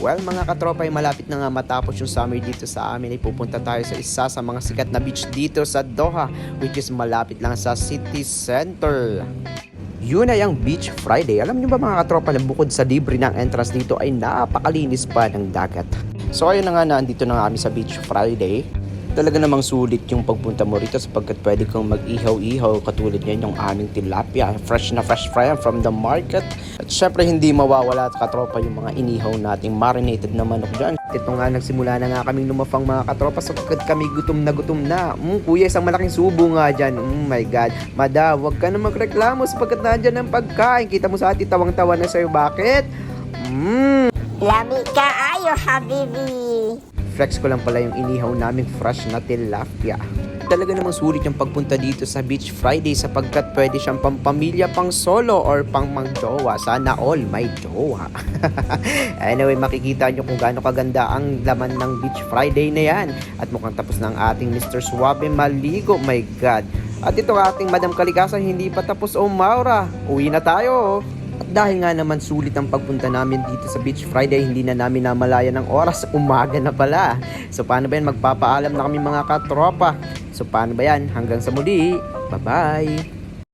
Well mga katropa, ay malapit na nga matapos yung summer dito sa amin. Ay pupunta tayo sa isa sa mga sikat na beach dito sa Doha, which is malapit lang sa city center. Yun ay ang Beach Friday. Alam niyo ba mga katropa na bukod sa libre ng entrance dito ay napakalinis pa ng dagat. So ayun na nga, nandito na nga kami sa Beach Friday. Talaga namang sulit yung pagpunta mo rito sapagkat pwede kang mag-ihaw-ihaw katulad yan yung aming tilapia. Fresh na fresh fry from the market. At syempre hindi mawawala at katropa yung mga inihaw nating marinated na manok dyan. Ito nga, nagsimula na nga kaming lumafang mga katropa sapagkat kami gutom na gutom na. Kuya, isang malaking subo nga dyan. My God. Mada, wag ka na magreklamo sapagkat nandyan ang pagkain. Kita mo sa atin, tawang-tawa na sa'yo. Bakit? Lami ka ayo, habibi. Flex ko lang pala yung inihaw naming fresh na tilapia. Talaga namang sulit yung pagpunta dito sa Beach Friday sapagkat pwede siyang pampamilya, pang solo or pang magjowa. Sana all may jowa. Anyway, makikita nyo kung gaano kaganda ang laman ng Beach Friday na yan. At mukhang tapos na ang ating Mr. Suave maligo. My God. At ito ating Madam Kalikasan hindi pa tapos. Oh Maura, uwi na tayo. At dahil nga naman sulit ang pagpunta namin dito sa Beach Friday, hindi na namin namalayan ng oras, umaga na pala. So paano ba yan? Magpapaalam na kami mga katropa. So paano ba yan? Hanggang sa muli. Bye-bye!